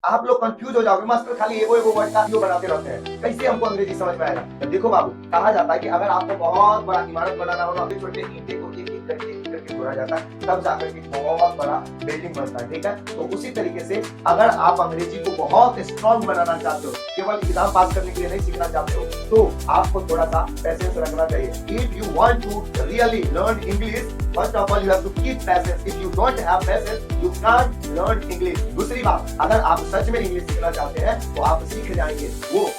आप लोग कंफ्यूज हो जाओगे, मास्टर खाली एगो एगो वर्ड का वीडियो बनाते रहते हैं, कैसे हमको अंग्रेजी समझ में आएगा। तो देखो बाबू, कहा जाता है कि अगर आपको बहुत बड़ा इमारत बनाना हो, छोटे छोटे ईंटे को एक एक करके जोड़ा जाता है, तब जाकर के बहुत बड़ा बिल्डिंग बनता है, ठीक है। तो उसी तरीके से अगर आप अंग्रेजी को बहुत स्ट्रॉन्ग बनाना चाहते हो, केवल एग्जाम पास करने के लिए नहीं सीखना चाहते हो, तो आपको थोड़ा सा पैसेंस रखना चाहिए। If you want to really learn English, first of all you have to keep patience. If you don't have patience, you can't learn English. दूसरी बात, अगर आप सच में इंग्लिश सीखना चाहते हैं तो आप सीख जाएंगे। वो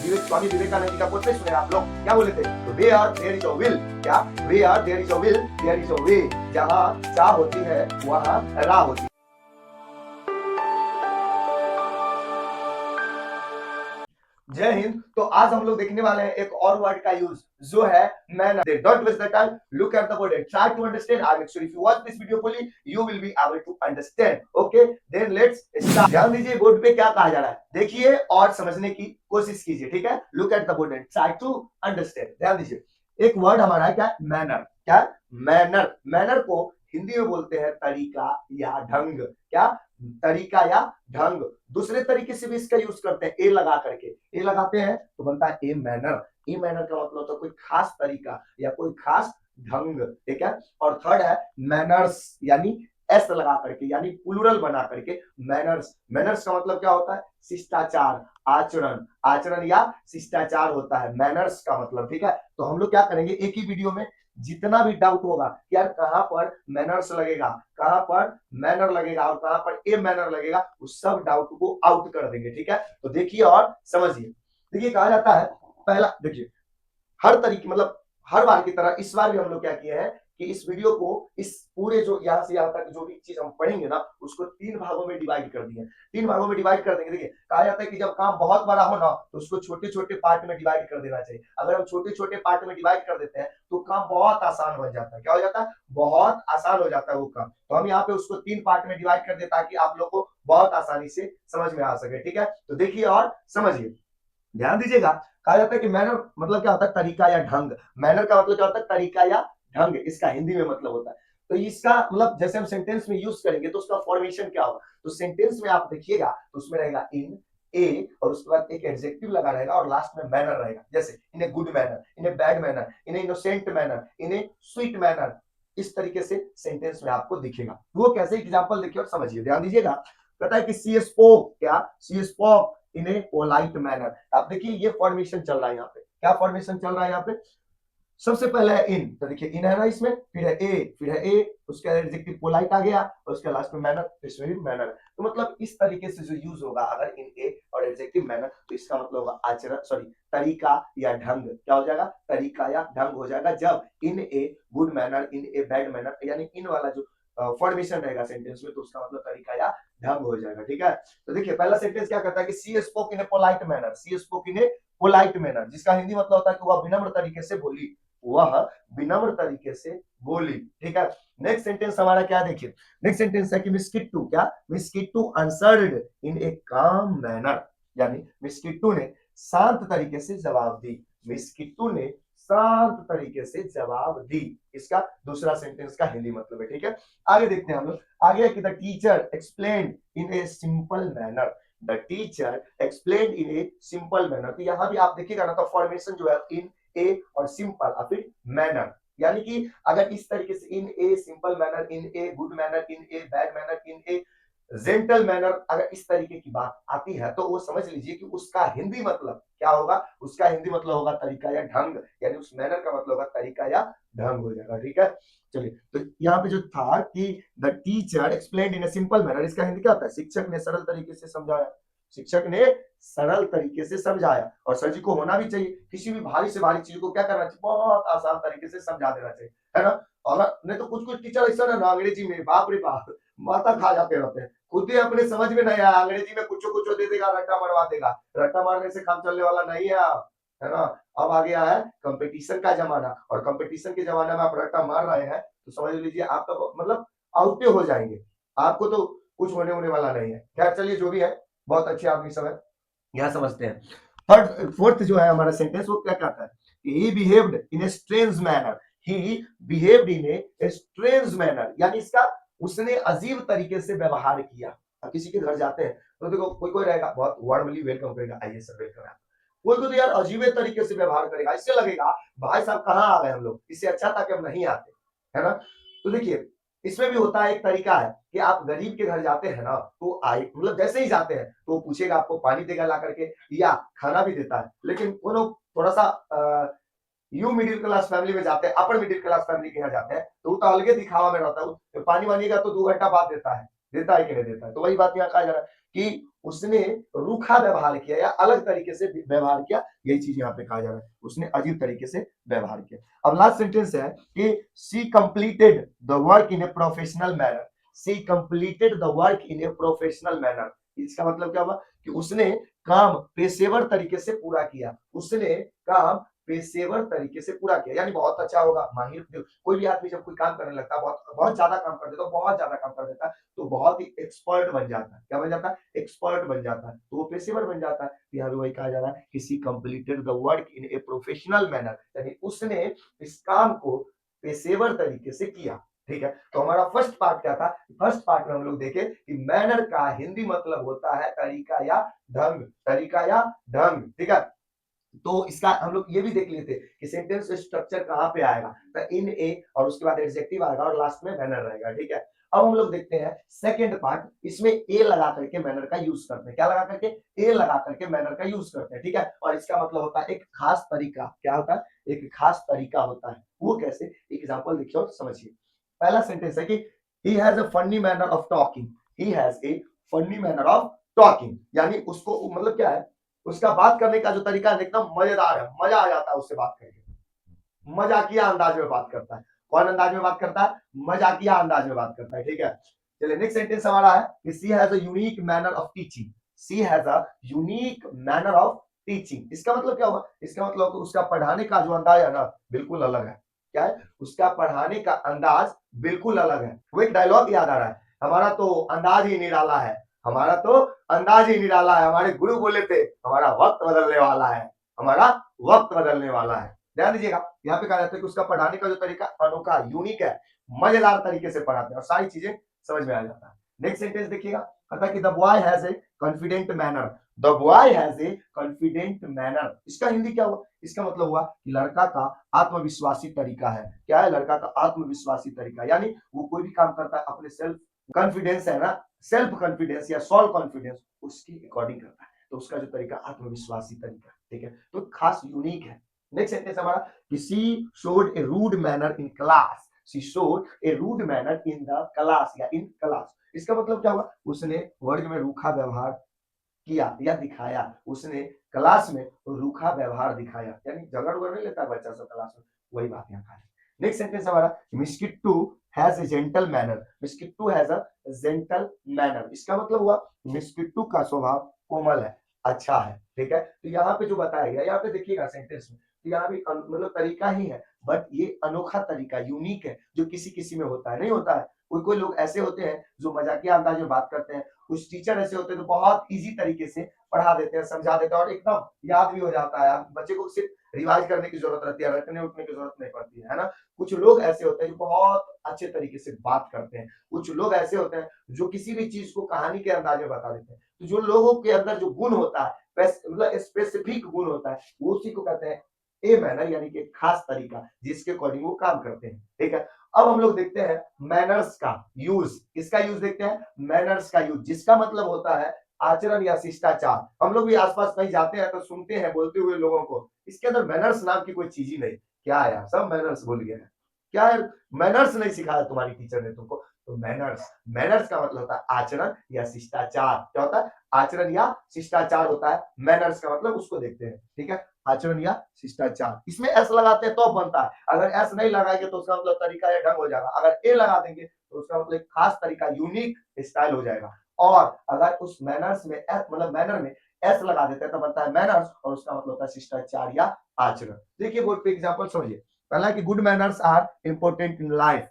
स्वामी विवेकानंद जी का कोट सुने आप लोग, क्या बोले थे? Where there is a will, क्या where there is a will there is a way. जहां चाह होती है वहां राह होती है। जय हिंद। तो आज हम लोग देखने वाले हैं एक और वर्ड का यूज जो है manner. Don't waste the time, look at the word and try to understand. I make sure if you watch this video fully you will be able to understand. Okay, then let's start. ध्यान दीजिए board पे क्या कहा जा रहा है, देखिए और समझने की कोशिश कीजिए, ठीक है। Look at the board and try to understand. ध्यान दीजिए, एक वर्ड हमारा है क्या? मैनर। क्या? मैनर। मैनर को हिंदी में बोलते हैं तरीका या ढंग। क्या? तरीका या ढंग। दूसरे तरीके से भी इसका यूज करते हैं, ए लगा करके। ए लगाते हैं तो बनता है ए मैनर। ए मैनर का मतलब होता है कोई खास तरीका या कोई खास ढंग, ठीक है। और थर्ड है मैनर्स, यानी एस लगा करके, यानी प्लूरल बना करके मैनर्स। मैनर्स का मतलब क्या होता है? शिष्टाचार, आचरण। आचरण या शिष्टाचार होता है मैनर्स का मतलब, ठीक है। तो हम लोग क्या करेंगे, एक ही वीडियो में जितना भी डाउट होगा यार कहां पर मैनर्स लगेगा, कहां पर मैनर लगेगा और कहां पर ए मैनर लगेगा, उस सब डाउट को आउट कर देंगे, ठीक है। तो देखिए और समझिए। देखिए कहा जाता है, पहला देखिए, हर तरीके मतलब हर बार की तरह इस बार भी हम लोग क्या किए हैं कि इस वीडियो को, इस पूरे जो यहां से यहां तक जो भी चीज हम पढ़ेंगे ना, उसको 3 भागों में डिवाइड कर दिए। 3 भागों में डिवाइड कर देंगे। देखिए कहा जाता है कि जब काम बहुत बड़ा हो ना तो उसको छोटे छोटे पार्ट में डिवाइड कर देना चाहिए। अगर हम छोटे छोटे पार्ट में डिवाइड कर देते हैं तो काम बहुत आसान हो जाता है। क्या हो जाता है? बहुत आसान हो जाता है वो काम। तो हम यहाँ पे उसको 3 पार्ट में डिवाइड कर दें ताकि आप लोग को बहुत आसानी से समझ में आ सके, ठीक है। तो देखिए और समझिए, ध्यान दीजिएगा। कहा जाता है कि मैनर मतलब क्या होता है? तरीका या ढंग। मैनर का मतलब क्या होता है? तरीका या ढंग, इसका हिंदी में मतलब होता है। तो इसका मतलब जैसे हम सेंटेंस में यूज करेंगे तो उसका फॉर्मेशन क्या होगा? तो सेंटेंस में आप देखिएगा तो उसमें रहेगा इन, ए, और उसके बाद एक एडजेक्टिव लगा रहेगा और लास्ट में मैनर रहेगा। जैसे in a good manner, in a bad manner, in a innocent manner, in a sweet manner. इस तरीके से सेंटेंस में आपको दिखेगा। वो कैसे? एग्जांपल देखिए और समझिए, ध्यान दीजिएगा। कहता है कि सी स्पोक, क्या? She spoke in a polite manner. आप देखिए ये फॉर्मेशन चल रहा है यहाँ पे। क्या फॉर्मेशन चल रहा है यहाँ पे? सबसे पहले है इन, तो देखिए इन है ना इसमें, फिर है ए, फिर है ए, उसके बाद एडजेक्टिव पोलाइट आ गया और उसके लास्ट में मैनर, इसमें भी मैनर। तो मतलब इस तरीके से जो यूज होगा अगर इन ए और एडजेक्टिव मैनर, तो इसका मतलब होगा आचरण, सॉरी तरीका या ढंग। क्या हो जाएगा? तरीका या ढंग हो जाएगा जब in a good manner, in a bad manner, यानी इन वाला जो फॉर्मेशन रहेगा सेंटेंस में, तो उसका मतलब तरीका या ढंग हो जाएगा, ठीक है। तो देखिए पहला सेंटेंस क्या कहता है कि she spoke in a polite manner. She spoke in a polite manner, जिसका हिंदी मतलब होता है कि वह विनम्र तरीके से बोली, वह विनम्र तरीके से बोली, ठीक है। नेक्स्ट सेंटेंस हमारा क्या देखिए, नेक्स्ट सेंटेंस है कि मिस किट्टू, क्या? मिस किट्टू आंसर्ड इन ए काम मैनर, यानी मिस किट्टू ने शांत तरीके से जवाब दी। मिस किट्टू ने शांत तरीके से जवाब दी, इसका दूसरा सेंटेंस का हिंदी मतलब है, ठीक है। आगे देखते हैं हम लोग। आगे कि the teacher explain in a simple manner. The teacher explain in a simple manner. तो यहां भी आप देखिएगा ना, तो फॉर्मेशन जो है इन ए और सिंपल और फिर मैनर, यानी कि अगर इस तरीके से in a simple manner, in a good manner, in a bad manner, in a gentle manner, अगर इस तरीके की बात आती है तो वो समझ लीजिए कि उसका हिंदी मतलब क्या होगा? उसका हिंदी मतलब होगा तरीका या ढंग, यानी उस मैनर का मतलब होगा तरीका या ढंग हो जाएगा, ठीक है। चलिए, तो यहाँ पे जो था कि the teacher explained in a simple manner, इसका हिंदी क्या होता है? शिक्षक ने सरल तरीके से समझाया। शिक्षक ने सरल तरीके से समझाया। और सर जी को होना भी चाहिए, किसी भी भारी से भारी चीज को क्या करना चाहिए? बहुत आसान तरीके से समझा देना चाहिए, है ना। और नहीं तो कुछ कुछ टीचर ऐसा है ना अंग्रेजी में, बाप रे बाप, माथा खा जाते रहते हैं। खुद ही अपने समझ में नहीं आया, अंग्रेजी में कुछ कुछ दे देगा, रट्टा मरवा देगा। रट्टा मारने से काम चलने वाला नहीं है, है ना। अब आ गया है कंपटीशन का जमाना, और कंपटीशन के जमाने में आप रट्टा मार रहे हैं तो समझ लीजिए आपका मतलब आउटे हो जाएंगे। आपको तो कुछ होने होने वाला नहीं है। खैर चलिए, जो भी है, बहुत अच्छे आदमी सब है, यहाँ समझते हैं। थर्ड फोर्थ जो है हमारा सेंटेंस, वो क्या कहता है? He behaved in a strange manner. He behaved in a strange manner, यानी इसका उसने अजीब तरीके से व्यवहार किया। अब किसी के घर जाते हैं तो देखो कोई कोई रहेगा बहुत वार्मली वेलकम करेगा, आइए सर वेलकम है। कोई कोई तो यार अजीबे तरीके से व्यवहार करेगा, इससे लगेगा भाई साहब कहाँ आ गए हम लोग, इससे अच्छा था कि हम नहीं आते, है ना। तो देखिए इसमें भी होता है एक तरीका है कि आप गरीब के घर जाते हैं ना, तो आए मतलब जैसे ही जाते हैं तो वो पूछेगा आपको, पानी देगा ला करके या खाना भी देता है। लेकिन वो लोग थोड़ा सा यू मिडिल क्लास फैमिली में जाते हैं, अपर मिडिल क्लास फैमिली के यहाँ जाते हैं, तो वो तो अलगे दिखावा में रहता है। तो पानी वानी का तो 2 घंटा बाद देता है कि नहीं देता है। तो वही बात यहाँ कहा जा रहा है कि उसने रूखा व्यवहार किया या अलग तरीके से व्यवहार किया, यही चीज यहाँ पे कहा जा रहा है, उसने अजीब तरीके से व्यवहार किया। अब लास्ट सेंटेंस है कि she completed the work in a professional manner, she completed the work in a professional manner. इसका मतलब क्या हुआ कि उसने काम पेशेवर तरीके से पूरा किया, उसने काम पेशेवर तरीके से पूरा किया, यानी बहुत अच्छा होगा, माहिर। कोई भी आदमी जब कोई काम करने लगता है, बहुत बहुत ज्यादा काम कर देता है, बहुत ज्यादा काम कर देता है, तो बहुत ही एक्सपर्ट बन जाता है। क्या बन जाता है? एक्सपर्ट बन जाता है, तो वो पेशेवर बन जाता है। तो यहाँ भी वही कहा जा रहा है, किसी completed the work in a professional manner, यानी उसने इस काम को पेशेवर तरीके से किया। ठीक है, तो हमारा फर्स्ट पार्ट क्या था? फर्स्ट पार्ट में हम लोग देखे कि मैनर का हिंदी मतलब होता है तरीका या ढंग, तरीका या ढंग। ठीक है, तो इसका हम लोग ये भी देख लिए थे कि सेंटेंस स्ट्रक्चर कहाँ पे आएगा, तो इन ए और उसके बाद एडजेक्टिव आएगा और लास्ट में मैनर रहेगा। ठीक है, अब हम लोग देखते हैं सेकंड पार्ट, इसमें ए लगा करके मैनर का यूज करते हैं। क्या लगा करके? ए लगा करके मैनर का यूज करते हैं। ठीक है, और इसका मतलब होता है एक खास तरीका। क्या होता है? एक खास तरीका होता है। वो कैसे? एग्जाम्पल देखिए और समझिए। पहला सेंटेंस है कि he has a funny manner of talking, he has a funny manner of talking, यानी उसको मतलब क्या है, उसका बात करने का जो तरीका है एकदम मजेदार है, मजा आ जाता है उससे बात करके, मजाकिया अंदाज में बात करता है। कौन अंदाज में बात करता है? मजाकिया अंदाज में बात करता है। ठीक है, चलिए नेक्स्ट सेंटेंस हमारा है कि she has a unique manner of teaching, she has a unique manner of teaching. इसका मतलब क्या हुआ? इसका मतलब उसका पढ़ाने का जो अंदाज है ना, बिल्कुल अलग है। क्या है? उसका पढ़ाने का अंदाज बिल्कुल अलग है। वो एक डायलॉग याद आ रहा है, हमारा तो अंदाज ही निराला है, हमारा तो अंदाज ही निराला है। हमारे गुरु बोले थे हमारा वक्त बदलने वाला है, हमारा वक्त बदलने वाला है। ध्यान दीजिएगा, यहाँ पे कहा जाता है कि उसका पढ़ाने का जो तरीका अनोखा, यूनिक है, मजेदार तरीके से पढ़ाते हैं और सारी चीजें समझ में आ जाता है। नेक्स्ट सेंटेंस देखिएगा, कहता है कि the boy has a confident manner, the boy has a confident manner. इसका हिंदी क्या हुआ? इसका मतलब हुआ कि लड़का का आत्मविश्वासी तरीका है। क्या है? लड़का का आत्मविश्वासी तरीका, यानी वो कोई भी काम करता है अपने सेल्फ कॉन्फिडेंस है ना, सेल्फ कॉन्फिडेंस या सॉल्व कॉन्फिडेंस उसकी अकॉर्डिंग करता है। तो उसका जो तरीका आत्मविश्वासी तरीका, ठीक है, तो खास यूनिक है। नेक्स्ट सेंटेंस हमारा कि she showed a rude manner in class, she showed a rude manner in the class या इन क्लास। इसका मतलब क्या हुआ? उसने वर्ग में रूखा व्यवहार किया या दिखाया, उसने क्लास में रूखा व्यवहार दिखाया, यानी झगड़ उगड़ नहीं लेता बच्चा सब क्लास में, वही बात यहाँ है। नेक्स्ट सेंटेंस हमारा मिस्किट्टू has a gentle manner, मिस्किट्टू has a gentle manner. इसका मतलब हुआ मिस्किट्टू का स्वभाव कोमल है, अच्छा है। ठीक है, तो यहाँ पे जो बताया गया, यहाँ पे देखिएगा सेंटेंस में, तो यहाँ भी मतलब तरीका ही है, बट ये अनोखा तरीका, यूनिक है, जो किसी किसी में होता है, नहीं होता है। कोई कोई लोग ऐसे होते हैं जो मजाकिया अंदाज में बात करते हैं, कुछ टीचर ऐसे होते हैं जो बहुत इजी तरीके से पढ़ा देते हैं, समझा देते हैं और एकदम याद भी हो जाता है। बच्चे को सिर्फ रिवाइज करने की जरूरत रहती है, रटने उठने की जरूरत नहीं पड़ती है ना। कुछ लोग ऐसे होते हैं जो बहुत अच्छे तरीके से बात करते हैं, कुछ लोग ऐसे होते हैं जो किसी भी चीज को कहानी के अंदाज में बता देते हैं। तो जो लोगों के अंदर जो गुण होता है, मतलब स्पेसिफिक गुण होता है, वो उसी को कहते हैं ए मैनर, यानी कि खास तरीका जिसके अकॉर्डिंग वो काम करते हैं। ठीक है, अब हम लोग देखते हैं मैनर्स का यूज। किसका यूज देखते हैं? मैनर्स का यूज, जिसका मतलब होता है आचरण या शिष्टाचार। हम लोग भी आसपास कहीं जाते हैं तो सुनते हैं बोलते हुए लोगों को, इसके अंदर मैनर्स नाम की कोई चीज ही नहीं। क्या है यार, सब मैनर्स भूल गए हैं। क्या है? मैनर्स नहीं सिखाया तुम्हारी टीचर ने तुमको। तो मैनर्स, मैनर्स का मतलब होता है आचरण या शिष्टाचार। क्या होता है? आचरण या शिष्टाचार होता है। मैनर्स का मतलब उसको देखते हैं। ठीक है, आचरण या शिष्टाचार। इसमें एस लगाते हैं तो बनता है, अगर एस नहीं लगाएंगे तो उसका मतलब तरीका या ढंग हो जाएगा। अगर ए लगा देंगे तो उसका मतलब खास तरीका, यूनिक स्टाइल हो जाएगा। और अगर उस मैनर्स में एस मतलब मैनर में एस लगा देते हैं तो बनता है मैनर्स, और उसका मतलब होता है शिष्टाचार या आचरण। देखिए बोर्ड पे एग्जांपल समझिए। पहला कि good manners are important in life,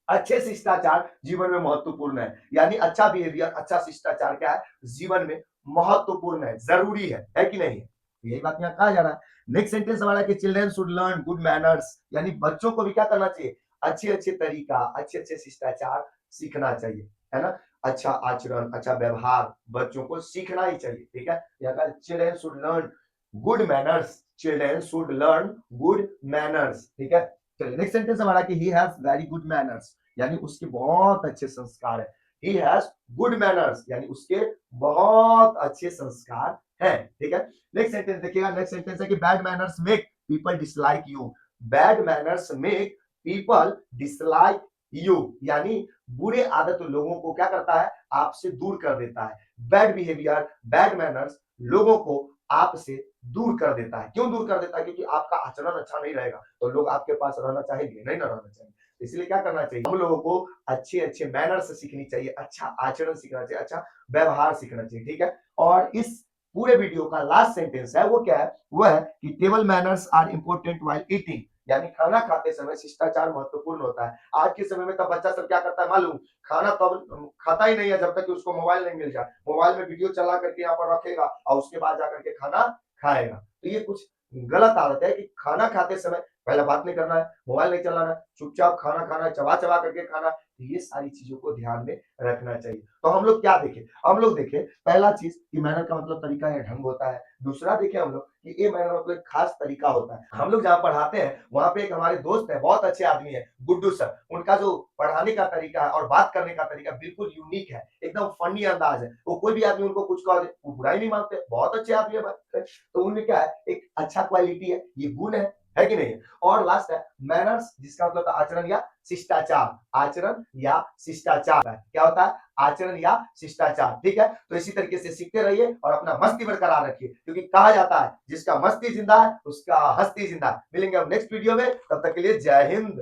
अच्छे शिष्टाचार जीवन में महत्वपूर्ण है, यानी अच्छा बिहेवियर, अच्छा शिष्टाचार क्या है? जीवन में महत्वपूर्ण है, जरूरी है कि नहीं है? यही बात यहाँ कहा जा रहा है। नेक्स्ट सेंटेंस हमारा कि children should learn good manners, यानी बच्चों को भी क्या करना चाहिए? अच्छे अच्छे तरीका, अच्छे अच्छे शिष्टाचार सीखना चाहिए, है ना। अच्छा आचरण, अच्छा व्यवहार बच्चों को सीखना ही चाहिए, ठीक है। यहाँ का children should learn good manners, children should learn good manners, ठीक है। चलिए नेक्स्ट सेंटेंस हमारा कि he has very good manners, यानी उसके बहुत अच्छे संस्कार है। ही हैज गुड मैनर्स यानी उसके बहुत अच्छे संस्कार हैं, ठीक है। नेक्स्ट सेंटेंस देखिएगा, नेक्स्ट सेंटेंस है कि bad manners make people dislike you, bad manners make people dislike you, यानी बुरे आदत लोगों को क्या करता है, आपसे दूर कर देता है। बैड बिहेवियर, बैड मैनर्स लोगों को आपसे दूर कर देता है। क्यों दूर कर देता है? क्योंकि आपका आचरण अच्छा नहीं रहेगा तो लोग आपके पास रहना चाहेंगे नहीं, ना रहना चाहेंगे। इसलिए क्या करना चाहिए, हम लोगों को अच्छे अच्छे मैनर्स सीखनी चाहिए, अच्छा आचरण सीखना चाहिए, अच्छा व्यवहार सीखना चाहिए, ठीक है। और इस पूरे वीडियो का लास्ट सेंटेंस है वो क्या है, वो है कि table manners are important while eating, यानी खाना खाते समय शिष्टाचार महत्वपूर्ण होता है। आज के समय में तब बच्चा सब क्या करता है मालूम, खाना तब खाता ही नहीं है जब तक कि उसको मोबाइल नहीं मिल जाए। मोबाइल में वीडियो चला करके यहाँ पर रखेगा और उसके बाद जाकर के खाना खाएगा। तो ये कुछ गलत आदत है कि खाना खाते समय पहले बात नहीं करना है, मोबाइल नहीं चलाना है, चुपचाप खाना खाना है, चबा चबा करके खाना। तो ये सारी चीजों को ध्यान में रखना चाहिए। तो हम लोग क्या देखें, हम लोग देखें पहला चीज कि मैनर का मतलब तरीका या ढंग होता है। दूसरा देखें हम लोग कि ये मैनर मतलब एक खास तरीका होता है। हम लोग जहाँ पढ़ाते हैं वहां पे एक हमारे दोस्त है, बहुत अच्छे आदमी है, गुड्डू सर। उनका जो पढ़ाने का तरीका है और बात करने का तरीका बिल्कुल यूनिक है, एकदम फनी अंदाज है। वो कोई भी आदमी उनको कुछ कह दे वो बुरा ही नहीं मानते, बहुत अच्छे आदमी है। तो उनमें क्या है, एक अच्छा क्वालिटी है, ये गुण है कि नहीं। और लास्ट है मैनर्स, जिसका मतलब आचरण या शिष्टाचार, आचरण या शिष्टाचार क्या होता है, आचरण या शिष्टाचार, ठीक है। तो इसी तरीके से सीखते रहिए और अपना मस्ती बरकरार रखिए, क्योंकि कहा जाता है जिसका मस्ती जिंदा है उसका हस्ती जिंदा है। मिलेंगे हम नेक्स्ट वीडियो में, तब तक के लिए जय हिंद।